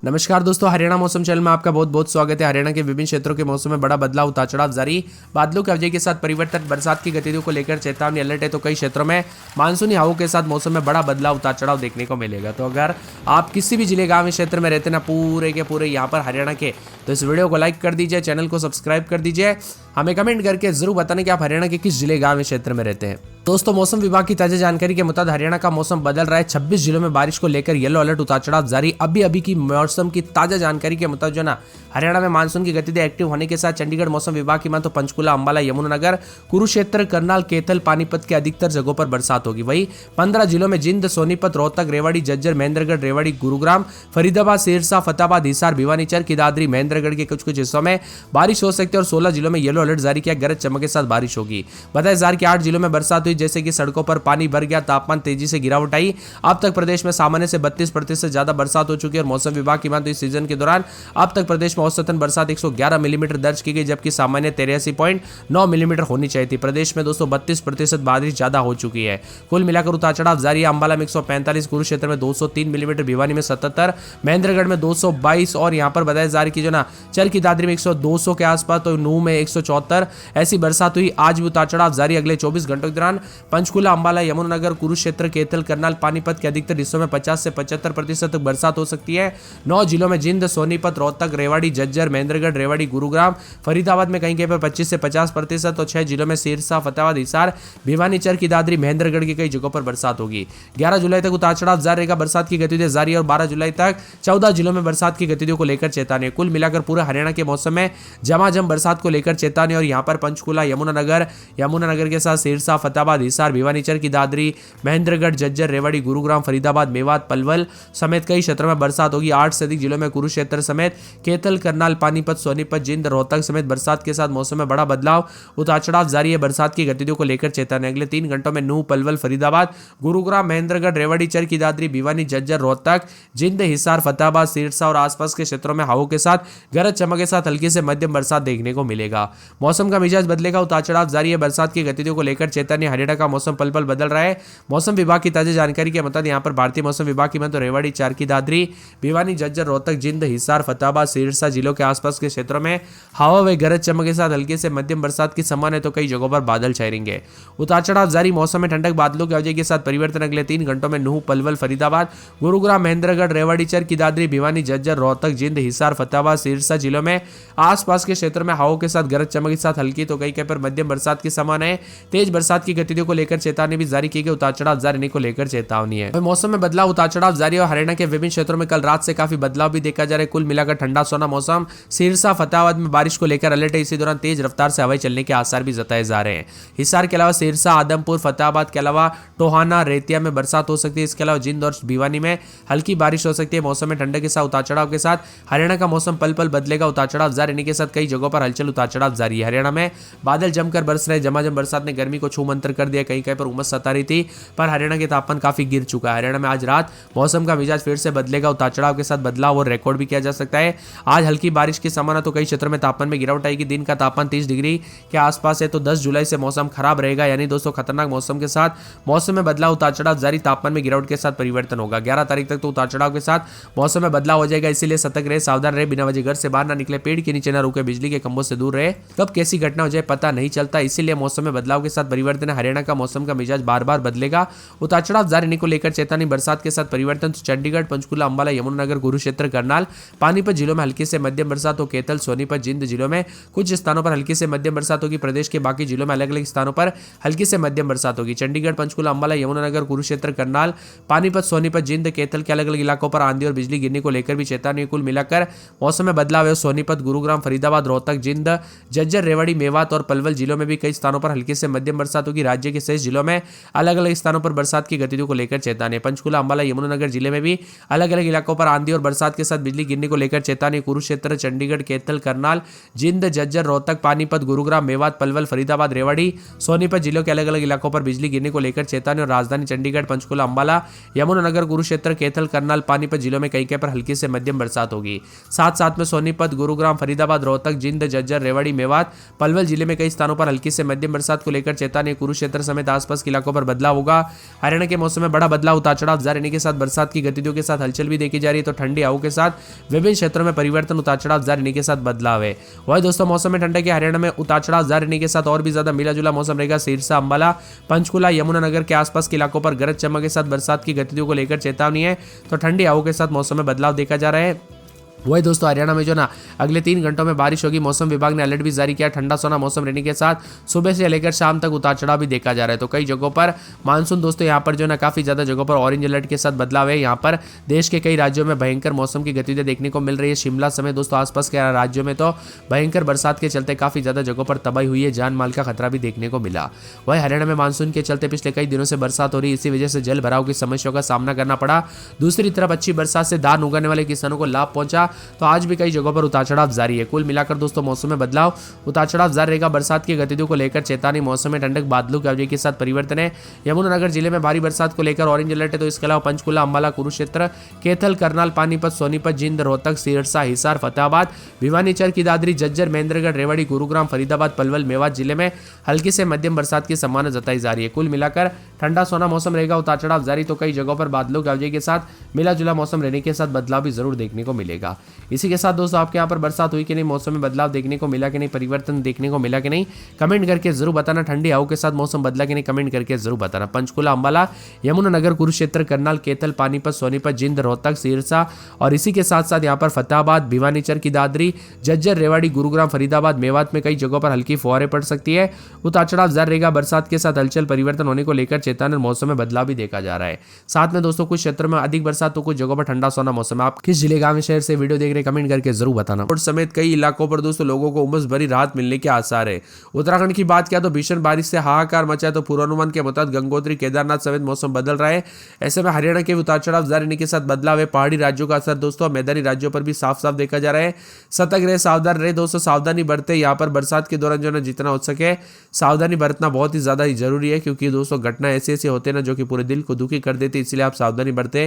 नमस्कार दोस्तों, हरियाणा मौसम चैनल में आपका बहुत बहुत स्वागत है। हरियाणा के विभिन्न क्षेत्रों के मौसम में बड़ा बदलाव, उतार चढ़ाव जारी। बादलों के अवजय के साथ परिवर्तन, बरसात की गतिविधियों को लेकर चेतावनी अलर्ट है। तो कई क्षेत्रों में मानसूनी हवाओं के साथ मौसम में बड़ा बदलाव, उतार चढ़ाव देखने को मिलेगा। तो अगर आप किसी भी जिले गाँव क्षेत्र में रहते ना पूरे के पूरे यहाँ पर हरियाणा के, तो इस वीडियो को लाइक कर दीजिए, चैनल को सब्सक्राइब कर दीजिए। हमें कमेंट करके जरूर बताने कि आप हरियाणा के किस जिले गाँव क्षेत्र में रहते हैं। दोस्तों, मौसम विभाग की ताजा जानकारी के मुताबिक हरियाणा का मौसम बदल रहा है। 26 जिलों में बारिश को लेकर येलो अलर्ट, उतार चढ़ाव जारी। अभी की मौसम की ताजा जानकारी के मुताबिक जो ना हरियाणा में मानसून की गतिविधि एक्टिव होने के साथ चंडीगढ़ मौसम विभाग की मान तो पंचकुला, अंबाला, यमुनानगर, कुरुक्षेत्र, करनाल, कैथल, पानीपत के अधिकतर जगहों पर बरसात होगी। वहीं 15 जिलों में जिंद, सोनीपत, रोहतक, रेवाड़ी, झज्जर, महेंद्रगढ़, रेवाड़ी, गुरुग्राम, फरीदाबाद, सिरसा, फतेहाबाद, हिसार, भिवानी, चरखी दादरी, महेंद्रगढ़ के कुछ हिस्सों में बारिश हो सकती है और 16 जिलों में येलो अलर्ट जारी किया, गरज चमक के साथ बारिश होगी। बताया जा रहा है कि 8 जिलों में बरसात हुई, जैसे कि सड़कों पर पानी भर गया, तापमान तेजी से गिरावट आई। अब तक प्रदेश में सामान्य से 32% ज्यादा बरसात हो चुकी है और मौसम विभाग की मान तो इस सीजन के दौरान अब तक प्रदेश में औसतन बरसात 111 मिलीमीटर दर्ज की गई, जबकि सामान्य 83.9 मिलीमीटर होनी चाहिए थी। प्रदेश में दोस्तों 32% बारिश ज्यादा हो चुकी है। कुल मिलाकर उतार चढ़ाव जारी है। अंबाला में 145, कुरुक्षेत्र में 203 मिलीमीटर, भिवानी में 77, महेंद्रगढ़ में 222 और यहाँ पर बताया जा रही कि जो ना चरखी दादरी में 200 के आसपास, तो नूह में 174 ऐसी बरसात हुई। आज भी उतार चढ़ाव जारी। अगले 24 घंटों के दौरान पंचकुला, अंबाला, यमुनानगर, कुरुक्षेत्र, कैथल, करनाल, पानीपत के अधिकतर हिस्सों में 50 से 75% तक बरसात हो सकती है। 9 जिलों में जिंद, सोनीपत, रोहतक, रेवाड़ी, झज्जर, महेंद्रगढ़, रेवाड़ी, गुरुग्राम, फरीदाबाद में कहीं पर 25 से 50% और 6 जिलों में सिरसा, फतेहाबाद, हिसार, भिवानी, चरखी दादरी, महेंद्रगढ़ की कई जगहों पर बरसात होगी। 11 जुलाई तक उतार चढ़ाव जारी रहेगा। बरसात की गतिविधियां जारी और 12 जुलाई तक 14 जिलों में बरसात की गतिविधियों को लेकर चेतावनी। कुल मिलाकर पूरे हरियाणा के मौसम में झमाझम बरसात को लेकर चेतावनी और यहाँ पर पंचकुला, यमुनानगर के साथ सिरसा, फतेहाबाद, हिसार, भिवानी, चरखी दादरी, महेंद्रगढ़, झज्जर, रेवाड़ी, गुरुग्राम, फरीदाबाद, मेवात, पलवल समेत कई क्षेत्रों में बरसात होगी। 8 से अधिक जिलों में कुरुक्षेत्र समेत कैथल, करनाल, पानीपत, सोनीपत, जिंद, रोहतक समेत बरसात के साथ मौसम में बड़ा बदलाव, उतार चढ़ाव जारी है। बरसात की गतिविधियों को लेकर चेतावनी। अगले 3 घंटों में नूह, पलवल, फरीदाबाद, गुरुग्राम, महेंद्रगढ़, रेवाड़ी, चरखी दादरी, भिवानी, झज्जर, रोहतक, जिंद, हिसार, फतेहाबाद, सिरसा और आसपास के क्षेत्रों में हवाओं के साथ गरज चमक के साथ हल्की से मध्यम बरसात देखने को मिलेगा। मौसम का मिजाज बदलेगा, उतार चढ़ाव जारी है। बरसात की गतिविधियों को लेकर चेतावनी। हरियाणा का मौसम पल पल बदल रहा है। मौसम विभाग की ताजा जानकारी के मुताबिक यहाँ पर भारतीय मौसम विभाग की मान तो रेवाड़ी, चरखी दादरी, भिवानी, झज्जर, रोहतक, जिंद, हिसार, फतेहाबाद, सिरसा जिलों के आसपास के क्षेत्रों में हवा व गरज चमक के साथ हल्के से मध्यम बरसात की संभावना है, तो कई जगहों पर बादल छाएंगे। उतार चढ़ाव जारी। मौसम में ठंडक, बादलों के अवजय के साथ परिवर्तन। अगले 3 घंटों में नूह, पलवल, फरीदाबाद, गुरुग्राम, महेंद्रगढ़, रेवाड़ी, चरखी दादरी, भिवानी, झज्जर, रोहतक, जिंद, हिसार, फतेहाबाद, सिरसा जिलों में आसपास के क्षेत्रों में हवाओं के साथ गरज चमक के साथ हल्की तो कई पर मध्यम बरसात की संभावना है। तेज बरसात की गतिविधियों को लेकर चेतावनी भी जारी की गई। उतार चढ़ाव जारी को लेकर चेतावनी है। मौसम में बदलाव, उतार चढ़ाव जारी और हरियाणा के विभिन्न क्षेत्रों में कल रात से काफी बदलाव भी देखा जा रहा है। कुल मिलाकर ठंडा सोना मौसम। सिरसा, फतेहाबाद में बारिश को लेकर अलर्ट है। इसी दौरान तेज रफ्तार से हवाएं चलने के आसार भी जताए जा रहे हैं। हिसार के अलावा सिरसा, आदमपुर, फतेहाबाद के अलावा टोहाना, रेतिया में बरसात हो सकती है। इसके अलावा जिंद और भिवानी में हल्की बारिश हो सकती है। मौसम में ठंडक के साथ उतार चढ़ाव के साथ हरियाणा का मौसम पल पल बदलेगा। उतार चढ़ाव जारी रहने के साथ कई जगहों पर हलचल, उतार चढ़ाव जारी है। हरियाणा में बादल जमकर बरस रहे। झमाझम बरसात ने गर्मी को छू मंतर कर दिया। कहीं पर उमस सता रही थी, पर हरियाणा के तापमान काफी गिर चुका है। हरियाणा में आज रात मौसम का मिजाज फिर से बदलेगा। उतार चढ़ाव के साथ बदलाव और रिकॉर्ड भी किया जा सकता है। आज हल्की बारिश की संभावना, तो कई क्षेत्रों में तापमान में गिरावट आएगी। दिन का तापमान 30 डिग्री के आसपास है। तो 10 जुलाई से मौसम खराब रहेगा, यानी दोस्तों खतरनाक मौसम के साथ मौसम में बदलाव, उतार चढ़ाव जारी। तापमान में गिरावट के साथ परिवर्तन होगा। 11 तारीख तक तो उतार चढ़ाव के साथ मौसम में बदलाव हो जाएगा। इसीलिए सतर्क रहे, सावधान रहे, बिना वजह घर से बाहर ना निकले, पेड़ के नीचे ना रुके, बिजली के खंभों से दूर रहे। कब कैसी घटना हो जाए पता नहीं चलता, इसीलिए मौसम में बदलाव के साथ परिवर्तन है। हरियाणा का मौसम का मिजाज बार बार बदलेगा। उतार चढ़ाव जारी रहने को लेकर चेतावनी। बरसात के साथ परिवर्तन। तो चंडीगढ़, पंचकुला, अंबाला, यमुनानगर, कुरुक्षेत्र, करनाल, पानीपत जिलों में हल्की से मध्यम बरसात हो। कैथल, सोनीपत, जिंद जिलों में कुछ स्थानों पर हल्की से मध्यम बरसात होगी। प्रदेश के बाकी जिलों में अलग अलग स्थानों पर हल्की से मध्यम बरसात होगी। चंडीगढ़, पंचकुला, अंबाला, यमुनानगर, कुरुक्षेत्र, करनाल, पानीपत, सोनीपत, जिंद, कैथल के अलग अलग इलाकों पर आंधी और बिजली गिरने को लेकर भी चेतावनी। कुल मिलाकर मौसम में बदलाव है। सोनीपत, गुरुग्राम, फरीदाबाद, रोहतक, जिंद, झज्जर, रेवाड़ी, मेवात और पलवल जिलों में भी कई स्थानों पर हल्की से मध्यम बरसात होगी। राज्य के शेष जिलों में अलग अलग स्थानों पर बरसात की गतिविधियों को लेकर चेतावनी। पंचकुला, अंबाला, यमुनानगर जिले में भी अलग अलग इलाकों पर आंधी और बरसात के साथ बिजली गिरने को लेकर चेतावनी। कुरुक्षेत्र, चंडीगढ़, कैथल, करनाल, जिंद, झज्जर, रोहतक, पानीपत, गुरुग्राम, मेवात, पलवल, फरीदाबाद, रेवाड़ी, सोनीपत जिलों के अलग अलग इलाकों पर बिजली गिरने को लेकर चेतावनी। और राजधानी चंडीगढ़, पंचकुला, अंबाला, यमुनानगर, कुरुक्षेत्र, कैथल, करनाल, पानीपत जिलों में कई पर हल्की से मध्यम बरसात होगी। साथ साथ में सोनीपत, गुरुग्राम, फरीदाबाद, रोहतक, जिंद, झज्जर, रेवाड़ी, मेवात, फतेहाबाद पलवल जिले में कई स्थानों पर हल्की से मध्यम बरसात को लेकर चेतावनी। कुरुक्षेत्र समेत आसपास के इलाकों पर बदलाव होगा। हरियाणा के मौसम में बड़ा बदलाव, उतार चढ़ाव जारी रहने के साथ बरसात की गतिविधियों के साथ हलचल भी देखी जा रही है। तो ठंडी हवाओं के साथ विभिन्न क्षेत्रों में परिवर्तन, उतार चढ़ाव जारी रहने के साथ बदलाव है। वही दोस्तों मौसम में ठंडक के हरियाणा में उतार चढ़ाव जारी रहने के साथ और भी ज्यादा मिला जुला मौसम रहेगा। सिरसा, अंबाला, पंचकुला, यमुनानगर के आसपास के इलाकों पर गरज चमक के साथ बरसात की गतिविधियों को लेकर चेतावनी है। तो ठंडी हवाओं के साथ मौसम में बदलाव देखा जा रहा है। वही दोस्तों हरियाणा में जो ना अगले 3 घंटों में बारिश होगी। मौसम विभाग ने अलर्ट भी जारी किया। ठंडा सोना मौसम रहने के साथ सुबह से लेकर शाम तक उतार चढ़ाव भी देखा जा रहा है। तो कई जगहों पर मानसून दोस्तों यहाँ पर जो ना काफी ज्यादा जगहों पर ऑरेंज अलर्ट के साथ बदलाव है। यहाँ पर देश के कई राज्यों में भयंकर मौसम की गतिविधियां देखने को मिल रही है। शिमला समेत दोस्तों आसपास के राज्यों में तो भयंकर बरसात के चलते काफी ज्यादा जगहों पर तबाही हुई है, जान माल का खतरा भी देखने को मिला। वही हरियाणा में मानसून के चलते पिछले कई दिनों से बरसात हो रही है, इसी वजह से जल भराव की समस्याओं का सामना करना पड़ा। दूसरी तरफ अच्छी बरसात से धान उगाने वाले किसानों को लाभ पहुंचा। तो आज भी कई जगहों पर उतार चढ़ाव जारी है। कुल मिलाकर दोस्तों मौसम में बदलाव, उतार चढ़ाव जारी रहेगा। बरसात की गतिविधियों को लेकर चेतावनी। मौसम में ठंडक, बादलों की आवाजाही के साथ परिवर्तन है। यमुनानगर जिले में भारी बरसात को लेकर ऑरेंज अलर्ट है। तो इसके अलावा पंचकुला, अंबाला, कुरुक्षेत्र, कैथल, करनाल, पानीपत, सोनीपत, जिंद, रोहतक, सिरसा, हिसार, फतेहाबाद, भिवानी, चरखी दादरी, झज्जर, महेंद्रगढ़, रेवाड़ी, गुरुग्राम, फरीदाबाद, पलवल, मेवात जिले में हल्की से मध्यम बरसात की संभावना जताई जा रही है। कुल मिलाकर ठंडा सोना मौसम रहेगा, उतार चढ़ाव जारी। तो कई जगहों पर बादलों की आवाजाही के साथ मिला जुला मौसम रहने के साथ बदलाव भी जरूर देखने को मिलेगा। इसी के साथ दोस्तों आपके यहाँ पर बरसात हुई कि नहीं, मौसम में बदलाव देखने को मिला कि नहीं, परिवर्तन देखने को मिला कि नहीं, कमेंट करके जरूर बताना। ठंडी हवाओं के साथ मौसम बदला कि नहीं, कमेंट करके जरूर बताना। पंचकुला, अंबाला, यमुनानगर, कुरुक्षेत्र, करनाल, कैथल, पानीपत, सोनीपत, जिंद, रोहतक, सिरसा और इसी के साथ साथ यहाँ पर फतेहाबाद, भिवानी, चरखी दादरी, झज्जर, रेवाड़ी, गुरुग्राम, फरीदाबाद, मेवात में कई जगहों पर हल्की फुहारें पड़ सकती है। उतार चढ़ाव जारी रहेगा। बरसात के साथ हलचल, परिवर्तन होने को लेकर चेतावनी। मौसम में बदलाव भी देखा जा रहा है। साथ में दोस्तों कुछ क्षेत्रों में अधिक बरसात तो कुछ जगहों पर ठंडा सोना मौसम है। आप किस जिले, गांव, शहर से वीडियो देख रहे हैं, कमेंट करके जरूर बताना। और समेत कई इलाकों पर दोस्तों लोगों को उमस भरी राहत मिलने के आसार है। उत्तराखंड की बात किया तो भीषण बारिश से हाहाकार मचा है। तो पूर्वानुमान के मुताबिक गंगोत्री, केदारनाथ समेत मौसम बदल रहा है। ऐसे में हरियाणा के उतार चढ़ाव जारी रहने के साथ बदलाव है। पहाड़ी राज्यों का असर दोस्तों मैदानी राज्यों पर भी साफ साफ देखा जा रहा है। सतर्क रहे, सावधान रहे दोस्तों, सावधानी बरते। यहाँ पर बरसात के दौरान जो ना जितना हो सके सावधानी बरतना बहुत ही ज्यादा जरूरी है, क्योंकि दोस्तों घटना ऐसे ऐसे होते हैं ना जो कि पूरे दिल को दुखी कर देते, इसलिए आप सावधानी बरते।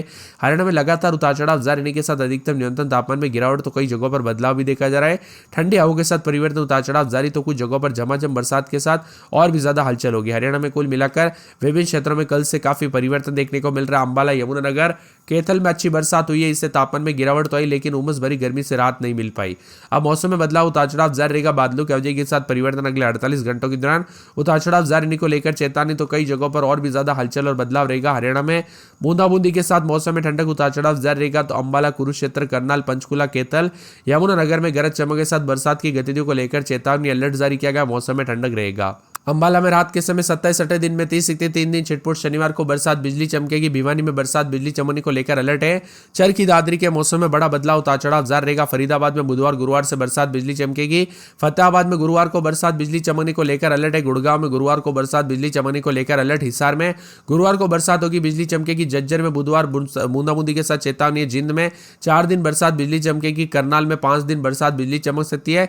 हरियाणा में लगातार उतार चढ़ाव जारी रहने के साथ अधिकतम न्यूनतम तापमान में गिरावट, तो कई जगहों पर बदलाव भी देखा जा रहा है। ठंडी हवाओं के साथ परिवर्तन, उतार चढ़ाव जारी। तो कुछ जगहों पर झमाझम बरसात के साथ और भी ज्यादा हलचल होगी। हरियाणा में कुल मिलाकर विभिन्न क्षेत्रों में कल से काफी परिवर्तन देखने को मिल रहा है। अंबाला, यमुनानगर, कैथल में अच्छी बरसात हुई है, इससे तापमान में गिरावट तो आई, लेकिन उमस भरी गर्मी से राहत नहीं मिल पाई। अब मौसम में बदलाव, उतार चढ़ाव जारी रहेगा। बादलों की आवाजाही के साथ परिवर्तन। अगले 48 घंटों के दौरान उतार चढ़ाव जारी रहने को लेकर चेतावनी। तो कई जगहों पर और भी ज्यादा हलचल और बदलाव रहेगा। हरियाणा में बूंदाबूंदी के साथ मौसम में ठंडक, उतार चढ़ाव जारी रहेगा। तो अंबाला, कुरुक्षेत्र, करनाल, पंचकुला, कैथल, यमुनानगर में गरज चमक के साथ बरसात की गतिविधियों को लेकर चेतावनी, अलर्ट जारी किया गया। मौसम में ठंडक रहेगा। अंबाला में रात के समय 27 दिन में 30 से 3 दिन छिटपुट शनिवार को बरसात बिजली चमकेगी। भिवानी में बरसात बिजली चमकने को लेकर अलर्ट है। चरखी दादरी के मौसम में बड़ा बदलाव, उतार चढ़ाव जारी रहेगा। फरीदाबाद में बुधवार गुरुवार से बरसात बिजली चमकेगी। फतेहाबाद में गुरुवार को बरसात बिजली चमकने को लेकर अलर्ट है। गुड़गांव में गुरुवार को बरसात बिजली चमकने को लेकर अलर्ट। हिसार में गुरुवार को बरसात होगी, बिजली चमकेगी। झज्जर में बुधवार बूंदाबूंदी के साथ चेतावनी है। जिंद में 4 दिन बरसात बिजली चमकेगी। करनाल में 5 दिन बरसात बिजली चमक सकती है।